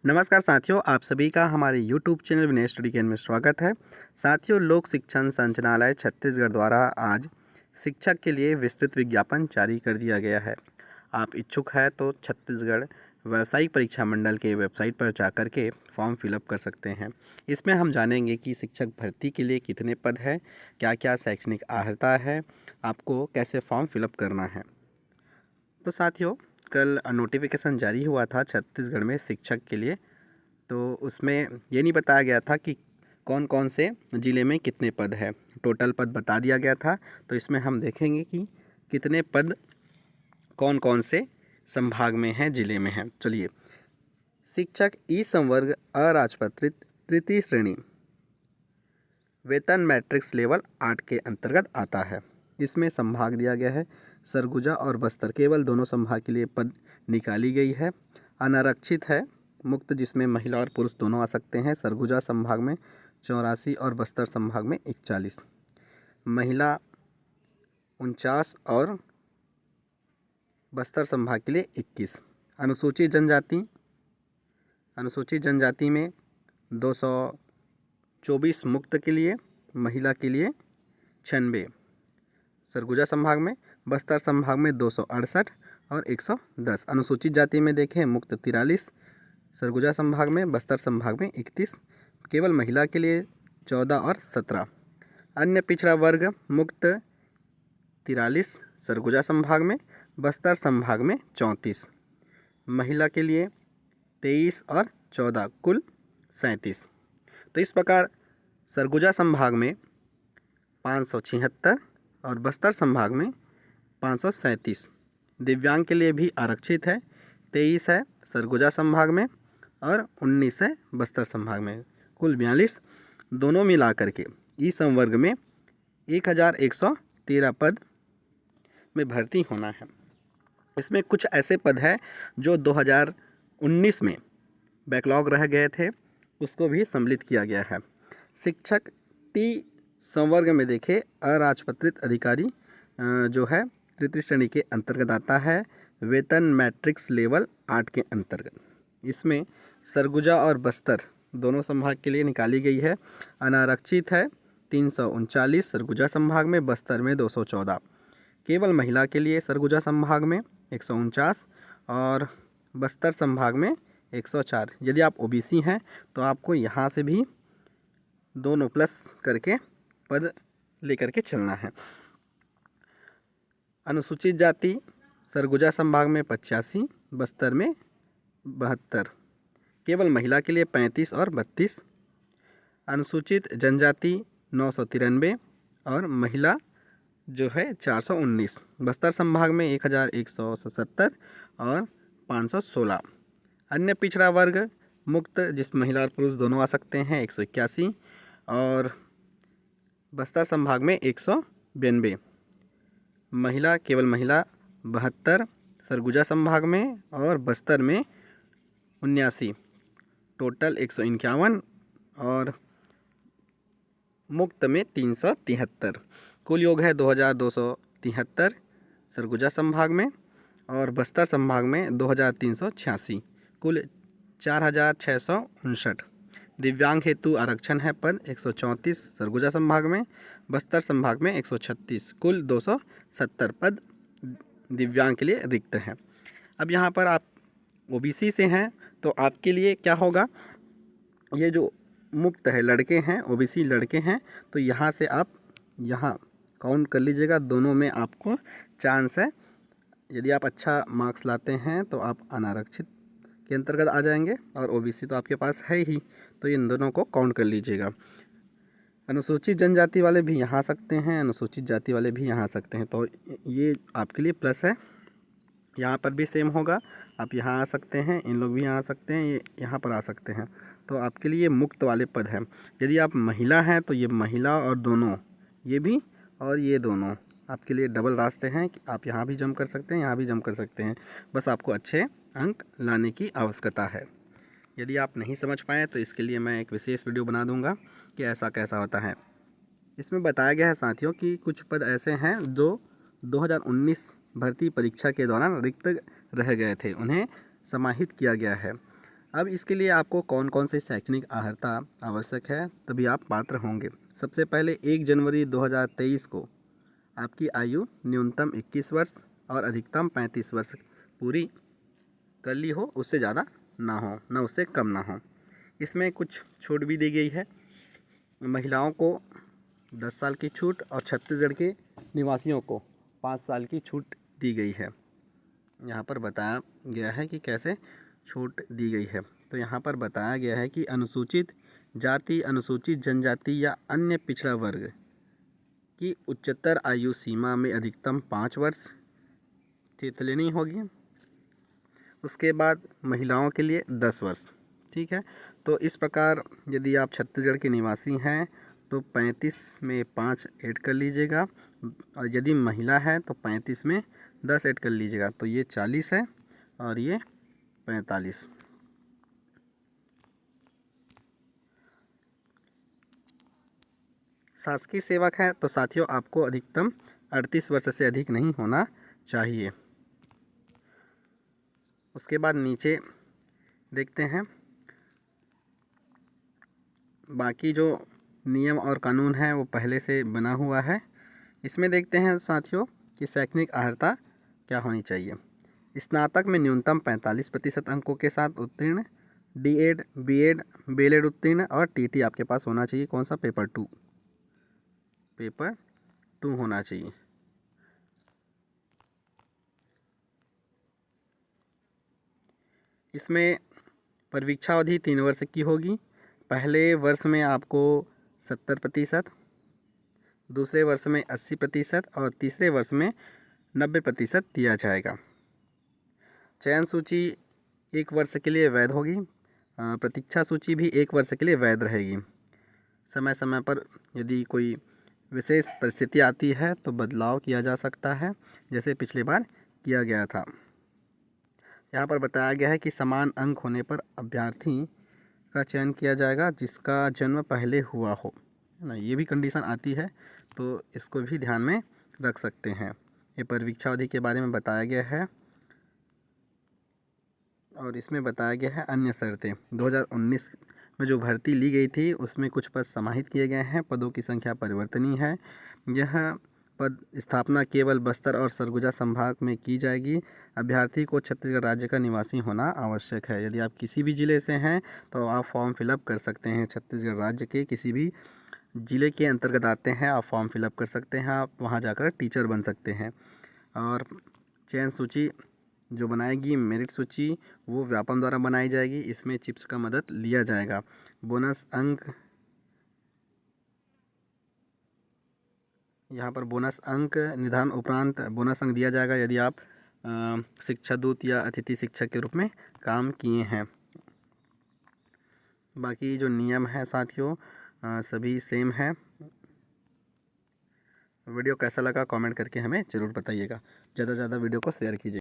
नमस्कार साथियों, आप सभी का हमारे YouTube चैनल विनेश स्टडी केंद्र में स्वागत है। साथियों, लोक शिक्षण संचालनालय छत्तीसगढ़ द्वारा आज शिक्षक के लिए विस्तृत विज्ञापन जारी कर दिया गया है। आप इच्छुक हैं तो छत्तीसगढ़ व्यावसायिक परीक्षा मंडल के वेबसाइट पर जाकर के फॉर्म फिलअप कर सकते हैं। इसमें हम जानेंगे कि शिक्षक भर्ती के लिए कितने पद हैं, क्या क्या शैक्षणिक अर्हता है, आपको कैसे फॉर्म फिलअप करना है। तो साथियों, कल नोटिफिकेशन जारी हुआ था छत्तीसगढ़ में शिक्षक के लिए। तो उसमें ये नहीं बताया गया था कि कौन कौन से ज़िले में कितने पद है, टोटल पद बता दिया गया था। तो इसमें हम देखेंगे कि कितने पद कौन कौन से संभाग में हैं, ज़िले में हैं। चलिए, शिक्षक ई संवर्ग अराजपत्रित तृतीय श्रेणी वेतन मैट्रिक्स लेवल 8 के अंतर्गत आता है। इसमें संभाग दिया गया है सरगुजा और बस्तर, केवल दोनों संभाग के लिए पद निकाली गई है। अनारक्षित है मुक्त, जिसमें महिला और पुरुष दोनों आ सकते हैं। सरगुजा संभाग में 84 और बस्तर संभाग में 41, महिला 49 और बस्तर संभाग के लिए 21। अनुसूचित जनजाति में 224 मुक्त के लिए, महिला के लिए 96 सरगुजा संभाग में, बस्तर संभाग में 268 और 110। अनुसूचित जाति में देखें मुक्त 43 सरगुजा संभाग में, बस्तर संभाग में 31, केवल महिला के लिए 14 और 17। अन्य पिछड़ा वर्ग मुक्त 43 सरगुजा संभाग में, बस्तर संभाग में 34, महिला के लिए 23 और 14, कुल 37। तो इस प्रकार सरगुजा संभाग में 576 और बस्तर संभाग में 537। दिव्यांग के लिए भी आरक्षित है, 23 है सरगुजा संभाग में और 19 है बस्तर संभाग में, कुल 42। दोनों मिला करके ई संवर्ग में 1113 पद में भर्ती होना है। इसमें कुछ ऐसे पद हैं जो 2019 में बैकलॉग रह गए थे, उसको भी सम्मिलित किया गया है। शिक्षक टी संवर्ग में देखें अराजपत्रित अधिकारी जो है तृतीय श्रेणी के अंतर्गत आता है, वेतन मैट्रिक्स लेवल 8 के अंतर्गत। इसमें सरगुजा और बस्तर दोनों संभाग के लिए निकाली गई है। अनारक्षित है 339 सरगुजा संभाग में, बस्तर में 214, केवल महिला के लिए सरगुजा संभाग में 149 और बस्तर संभाग में 104। यदि आप ओबीसी हैं तो आपको यहाँ से भी दोनों प्लस करके पद लेकर के चलना है। अनुसूचित जाति सरगुजा संभाग में 85, बस्तर में 72, केवल महिला के लिए 35 और 32। अनुसूचित जनजाति 993 और महिला जो है 419, बस्तर संभाग में 1177 और 516। अन्य पिछड़ा वर्ग मुक्त, जिस महिला और पुरुष दोनों आ सकते हैं, 181 और बस्तर संभाग में 192, महिला केवल महिला 72 सरगुजा संभाग में और बस्तर में 79, टोटल 151 और मुक्त में 373। कुल योग है 2273 सरगुजा संभाग में और बस्तर संभाग में 2386, कुल 4659। दिव्यांग हेतु आरक्षण है पद 134 सरगुजा संभाग में, बस्तर संभाग में 136, कुल 270 पद दिव्यांग के लिए रिक्त हैं। अब यहाँ पर आप ओबीसी से हैं तो आपके लिए क्या होगा, ये जो मुक्त है लड़के हैं, ओबीसी लड़के हैं, तो यहाँ से आप यहाँ काउंट कर लीजिएगा, दोनों में आपको चांस है। यदि आप अच्छा मार्क्स लाते हैं तो आप अनारक्षित के अंतर्गत आ जाएंगे और ओबीसी तो आपके पास है ही, तो इन दोनों को काउंट कर लीजिएगा। अनुसूचित जनजाति वाले भी यहाँ आ सकते हैं, अनुसूचित जाति वाले भी यहाँ आ सकते हैं, तो ये आपके लिए प्लस है। यहाँ पर भी सेम होगा, आप यहाँ आ सकते हैं, इन लोग भी यहाँ आ सकते हैं, ये यहाँ पर आ सकते हैं, तो आपके लिए मुक्त वाले पद हैं। यदि आप महिला हैं तो ये महिला और दोनों, ये भी और ये दोनों आपके लिए डबल रास्ते हैं कि आप यहाँ भी जंप कर सकते हैं, यहाँ भी जंप कर सकते हैं। बस आपको अच्छे अंक लाने की आवश्यकता है। यदि आप नहीं समझ पाए तो इसके लिए मैं एक विशेष वीडियो बना दूंगा कि ऐसा कैसा होता है। इसमें बताया गया है साथियों कि कुछ पद ऐसे हैं जो 2019 भर्ती परीक्षा के दौरान रिक्त रह गए थे, उन्हें समाहित किया गया है। अब इसके लिए आपको कौन कौन सी शैक्षणिक अर्हता आवश्यक है तभी आप पात्र होंगे। सबसे पहले 1 जनवरी 2023 को आपकी आयु न्यूनतम 21 वर्ष और अधिकतम 35 वर्ष पूरी कर ली हो, उससे ज़्यादा ना हो, ना उससे कम ना हो। इसमें कुछ छूट भी दी गई है। महिलाओं को 10 साल की छूट और छत्तीसगढ़ के निवासियों को 5 साल की छूट दी गई है। यहाँ पर बताया गया है कि कैसे छूट दी गई है। तो यहाँ पर बताया गया है कि अनुसूचित जाति, अनुसूचित जनजाति या अन्य पिछड़ा वर्ग की उच्चतर आयु सीमा में अधिकतम 5 वर्ष लेनी होगी। उसके बाद महिलाओं के लिए 10 वर्ष। ठीक है, तो इस प्रकार यदि आप छत्तीसगढ़ के निवासी हैं तो 35 में 5 ऐड कर लीजिएगा, और यदि महिला है तो 35 में 10 ऐड कर लीजिएगा, तो ये 40 है और ये 45। शासकीय सेवक है तो साथियों आपको अधिकतम 38 वर्ष से अधिक नहीं होना चाहिए। उसके बाद नीचे देखते हैं बाकी जो नियम और कानून है वो पहले से बना हुआ है। इसमें देखते हैं साथियों कि शैक्षणिक अर्हता क्या होनी चाहिए। स्नातक में न्यूनतम 45% अंकों के साथ उत्तीर्ण, D.Ed, B.Ed, B.Led उत्तीर्ण और TT आपके पास होना चाहिए। कौन सा? पेपर 2 होना चाहिए। इसमें परीक्षा अवधि 3 वर्ष की होगी। पहले वर्ष में आपको 70%, दूसरे वर्ष में 80% और तीसरे वर्ष में 90% दिया जाएगा। चयन सूची 1 वर्ष के लिए वैध होगी। प्रतीक्षा सूची भी 1 वर्ष के लिए वैध रहेगी। समय समय पर यदि कोई विशेष परिस्थिति आती है तो बदलाव किया जा सकता है, जैसे पिछली बार किया गया था। यहाँ पर बताया गया है कि समान अंक होने पर अभ्यर्थी का चयन किया जाएगा जिसका जन्म पहले हुआ हो, है ना। ये भी कंडीशन आती है, तो इसको भी ध्यान में रख सकते हैं। ये परीक्षा अवधि के बारे में बताया गया है और इसमें बताया गया है अन्य शर्तें। 2019 में जो भर्ती ली गई थी उसमें कुछ पद समाहित किए गए हैं। पदों की संख्या परिवर्तनीय है। यह पद स्थापना केवल बस्तर और सरगुजा संभाग में की जाएगी। अभ्यर्थी को छत्तीसगढ़ राज्य का निवासी होना आवश्यक है। यदि आप किसी भी ज़िले से हैं तो आप फॉर्म फिलअप कर सकते हैं। छत्तीसगढ़ राज्य के किसी भी ज़िले के अंतर्गत आते हैं, आप फॉर्म फिलअप कर सकते हैं। आप वहाँ जाकर टीचर बन सकते हैं। और चयन सूची जो बनाएगी, मेरिट सूची, वो व्यापम द्वारा बनाई जाएगी। इसमें चिप्स का मदद लिया जाएगा। बोनस अंक, यहाँ पर बोनस अंक निर्धारण उपरांत बोनस अंक दिया जाएगा यदि आप शिक्षा दूत या अतिथि शिक्षक के रूप में काम किए हैं। बाकी जो नियम है साथियों सभी सेम है। वीडियो कैसा लगा कमेंट करके हमें ज़रूर बताइएगा। ज़्यादा से ज़्यादा वीडियो को शेयर कीजिए।